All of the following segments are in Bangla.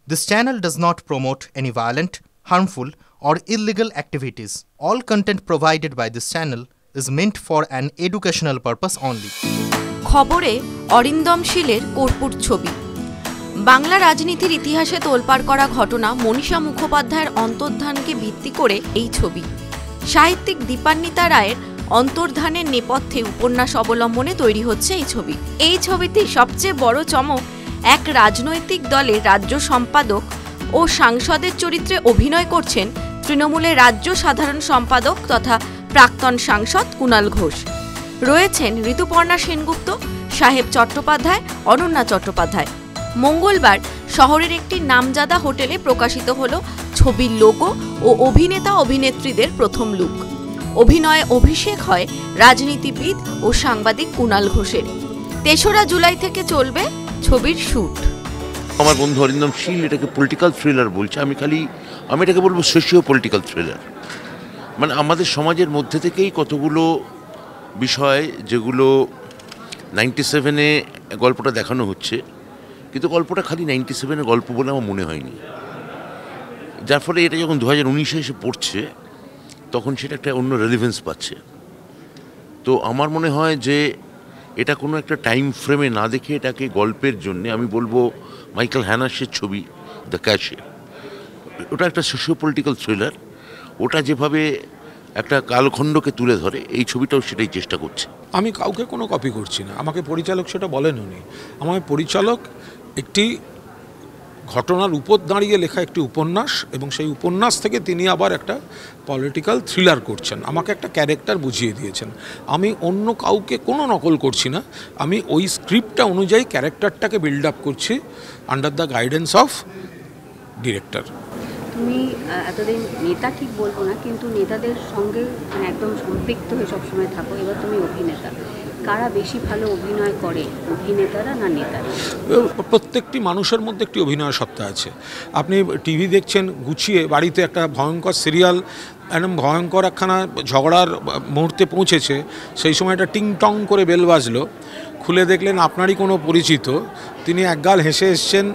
This channel does not promote any violent, harmful, or illegal activities. All content provided by this channel is meant for an educational purpose only. খবরে অরিন্দম শীলের কর্পূর ছবি। বাংলা রাজনীতির ইতিহাসে তোলপাড় করা ঘটনা মনীষা মুখোপাধ্যায়ের অন্তর্ধানকে ভিত্তি করে এই ছবি। সাহিত্যিক দীপান্বিতা রায়ের অন্তর্ধানের নেপথ্যে উপন্যাস অবলম্বনে তৈরি হচ্ছে এই ছবি। এই ছবিতে সবচেয়ে বড় চমক, এক রাজনৈতিক দলের রাজ্য সম্পাদক ও সাংসদের চরিত্রে অভিনয় করছেন তৃণমূলের রাজ্য সাধারণ সম্পাদক তথা প্রাক্তন সাংসদ কুণাল ঘোষ। রয়েছেন ঋতুপর্ণা সেনগুপ্ত, সাহেব চট্টোপাধ্যায়, অনন্যা চট্টোপাধ্যায়। মঙ্গলবার শহরের একটি নামজাদা হোটেলে প্রকাশিত হল ছবির লোগো ও অভিনেতা অভিনেত্রীদের প্রথম লুক। অভিনয়ে অভিষেক হয় রাজনীতিবিদ ও সাংবাদিক কুণাল ঘোষের। ৩রা জুলাই থেকে চলবে ছবির শুট। আমার বন্ধু অরিন্দম শীল এটাকে পলিটিক্যাল থ্রিলার বলছে, আমি এটাকে বলবো সোশিও পলিটিক্যাল থ্রিলার। মানে আমাদের সমাজের মধ্যে থেকেই কতগুলো বিষয় যেগুলো 97-এ গল্পটা দেখানো হচ্ছে, কিন্তু গল্পটা খালি 97-এর গল্প বলে আমার মনে হয়নি। যার ফলে এটা যখন 2019-এ এসে পড়ছে তখন সেটা একটা অন্য রেলিভেন্স পাচ্ছে। তো আমার মনে হয় যে এটা কোনো একটা টাইম ফ্রেমে না দেখে এটাকে গল্পের জন্যে আমি বলবো মাইকেল হ্যানাসের ছবি দ্য ক্যাশে, ওটা একটা সোশিও পলিটিক্যাল থ্রিলার। ওটা যেভাবে একটা কালখণ্ডকে তুলে ধরে, এই ছবিটাও সেটাই চেষ্টা করছে। আমি কাউকে কোনো কপি করছি না, আমাকে পরিচালক সেটা বলেন উনি। আমার পরিচালক একটি ঘটনার উপর দাঁড়িয়ে লেখা একটি উপন্যাস, এবং সেই উপন্যাস থেকে তিনি আবার একটা পলিটিক্যাল থ্রিলার করছেন, আমাকে একটা ক্যারেক্টার বুঝিয়ে দিয়েছেন। আমি অন্য কাউকে কোনো নকল করছি না, আমি ওই স্ক্রিপ্টটা অনুযায়ী ক্যারেক্টারটাকে বিল্ড আপ করছি under the guidance of director. তুমি এতদিন নেতা ঠিক বলবো না, কিন্তু নেতাদের সঙ্গে মানে একদম সম্পৃক্ত হয়ে সবসময় থাকো, এবার তুমি অভিনেতা। কারা বেশি ভালো অভিনয় করে, অভিনেতারা না নেতারা? প্রত্যেকটি মানুষের মধ্যে একটি অভিনয় সত্তা আছে। আপনি টিভি দেখছেন গুছিয়ে, বাড়িতে একটা ভয়ঙ্কর সিরিয়াল, একদম ভয়ঙ্কর একখানা ঝগড়ার মুহূর্তে পৌঁছেছে, সেই সময় একটা টিং টং করে বেল বাজলো, খুলে দেখলেন আপনারই কোনো পরিচিত, তিনি একগাল হেসে এসছেন,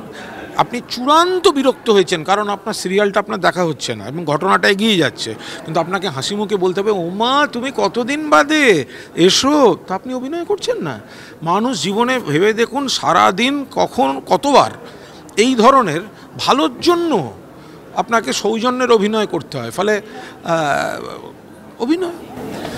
আপনি চূড়ান্ত বিরক্ত হয়েছেন, কারণ আপনার সিরিয়ালটা আপনার দেখা হচ্ছে না এবং ঘটনাটা এগিয়ে যাচ্ছে, কিন্তু আপনাকে হাসি মুখে বলতে হবে ওমা তুমি কতদিন বাদে এসো, তা আপনি অভিনয় করছেন না। মানুষ জীবনে ভেবে দেখুন সারাদিন কতবার এই ধরনের ভালোর জন্য আপনাকে সৌজন্যের অভিনয় করতে হয়, ফলে অভিনয়।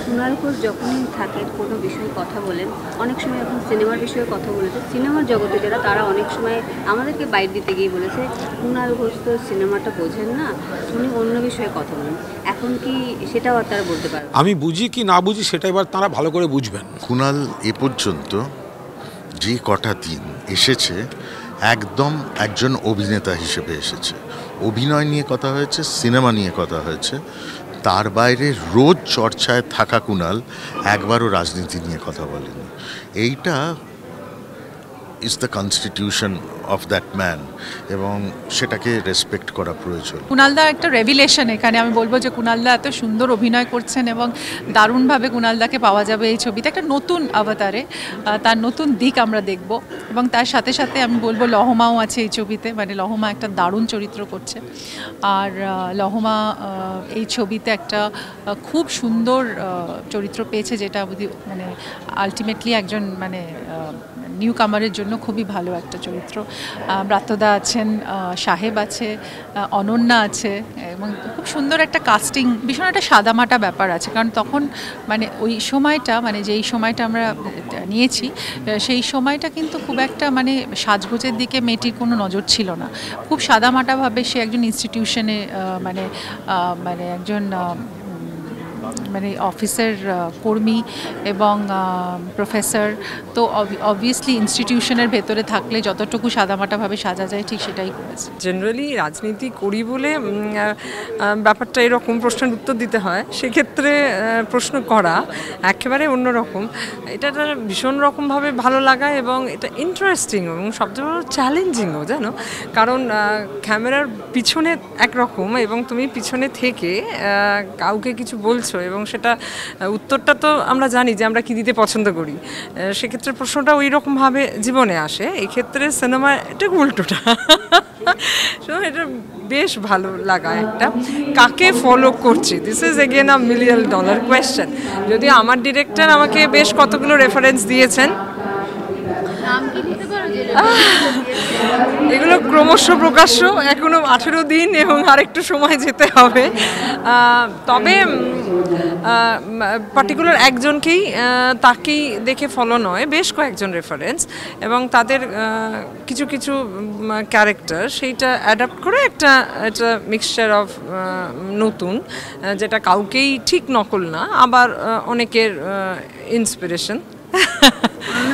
কুণাল ঘোষ যখনই থাকে কোনো বিষয়ে কথা বলেন, অনেক সময় এখন সিনেমার বিষয়ে কথা বলেছে, সিনেমার জগতে যারা তারা অনেক সময় আমাদেরকে বাইট দিতে গিয়ে বলেছে কুণাল ঘোষ তো সিনেমাটা বোঝেন না, উনি অন্য বিষয়ে কথা বলেন। এখন কি সেটাও আর তারা বলতে পারবে? আমি বুঝি কি না বুঝি সেটা এবার তারা ভালো করে বুঝবেন। কুণাল এ পর্যন্ত যে কটা দিন এসেছে একদম একজন অভিনেতা হিসেবে এসেছে। অভিনয় নিয়ে কথা হয়েছে, সিনেমা নিয়ে কথা হয়েছে, তার বাইরে রোজ চর্চায় থাকা কুণাল একবারও রাজনীতি নিয়ে কথা বলেনি। এইটা is the constitution of that man, এবং সেটাকে রেসপেক্ট করা প্রয়োজন। কুণালদা একটা রেভিলেশন এখানে। আমি বলবো যে কুণালদা এত সুন্দর অভিনয় করছেন এবং দারুণভাবে কুণালদাকে পাওয়া যাবে এই ছবিতে একটা নতুন অবতারে, তার নতুন দিক আমরা দেখব। এবং তার সাথে সাথে আমি বলবো লহমাও আছে এই ছবিতে, মানে লহমা একটা দারুণ চরিত্র করছে। আর লহমা এই ছবিতে একটা খুব সুন্দর চরিত্র পেয়েছে, যেটা মানে আলটিমেটলি একজন মানে নিউ কামারের জন্য খুবই ভালো একটা চরিত্র। ব্রাত্যদা আছেন, সাহেব আছে, অনন্যা আছে, এবং খুব সুন্দর একটা কাস্টিং। ভীষণ একটা সাদামাটা ব্যাপার আছে, কারণ তখন মানে ওই সময়টা, মানে যেই সময়টা আমরা নিয়েছি সেই সময়টা কিন্তু খুব একটা মানে সাজগোজের দিকে মেয়েটির কোনো নজর ছিল না। খুব সাদামাটাভাবে সে একজন ইনস্টিটিউশনে মানে মানে একজন মানে অফিসের কর্মী এবং প্রফেসর, তো অবভিয়াসলি ইনস্টিটিউশনের ভেতরে থাকলে যতটুকু সাদামাটাভাবে সাজা যায় ঠিক সেটাই করেছে। জেনারেলি রাজনীতি করি বলে ব্যাপারটা এরকম প্রশ্নের উত্তর দিতে হয়, সেক্ষেত্রে প্রশ্ন করা একেবারে অন্যরকম। এটা ভীষণ রকমভাবে ভালো লাগা এবং এটা ইন্টারেস্টিং এবং সবচেয়ে বড় চ্যালেঞ্জিংও, জানো, কারণ ক্যামেরার পিছনে একরকম এবং তুমি পিছনে থেকে কাউকে কিছু বলছো, এবং সেটা উত্তরটা তো আমরা জানি যে আমরা কী দিতে পছন্দ করি, সেক্ষেত্রে প্রশ্নটা ওই রকমভাবে জীবনে আসে। এক্ষেত্রে সিনেমা এটা উল্টোটা। এটা বেশ ভালো লাগা একটা, কাকে ফলো করছি, this is again a $1 million question. যদি আমার ডিরেক্টর আমাকে বেশ কতগুলো রেফারেন্স দিয়েছেন, এগুলো ক্রমশ প্রকাশ্য, এখনো 18 দিন এবং আরেকটু সময় যেতে হবে। তবে পার্টিকুলার একজনকেই তাকেই দেখে ফলো নয়, বেশ কয়েকজন রেফারেন্স এবং তাদের কিছু কিছু ক্যারেক্টার সেইটা অ্যাডাপ্ট করে একটা মিক্সচার অফ নতুন, যেটা কাউকেই ঠিক নকল না, আবার অনেকের ইন্সপিরেশন।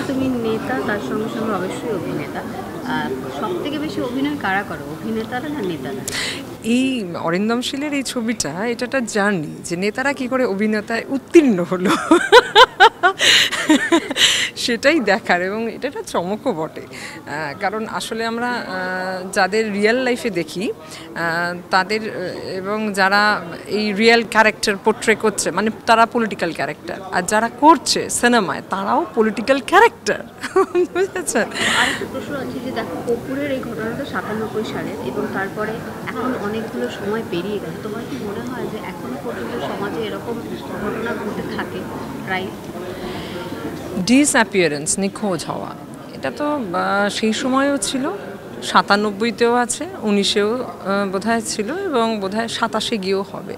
তুমি নেতা, তার সঙ্গে সঙ্গে অবশ্যই অভিনেতা, সব থেকে বেশি অভিনয় কারা করো, অভিনেতারা না নেতারা? এই অরিন্দম শীলের এই ছবিটা, এটা একটা জার্নি যে নেতারা কি করে অভিনেতায় উত্তীর্ণ হলো সেটাই দেখার, এবং এটা একটা চমকও বটে। কারণ আসলে আমরা যাদের রিয়েল লাইফে দেখি তাদের, এবং যারা এই রিয়েল ক্যারেক্টার পোর্ট্রে করছে, মানে তারা পলিটিক্যাল ক্যারেক্টার, আর যারা করছে সিনেমায় তারাও পলিটিক্যাল ক্যারেক্টার, বুঝেছেন? আরেকটা প্রশ্ন আছে যে দেখো, কপুরের এই ঘটনাটা 97 সালের, এবং তারপরে এখন অনেকগুলো সময় পেরিয়ে গেছে। তোমার কি মনে হয় যে এখনো পর্যন্ত সমাজে এরকম ঘটনা ঘটে থাকে প্রায়? ডিসঅ্যাপিয়ারেন্স, নিখোঁজ হওয়া, এটা তো সেই সময়ও ছিল, 97তেও আছে, 19এও বোধহয় ছিল, এবং বোধহয় 27-এ গিয়েও হবে।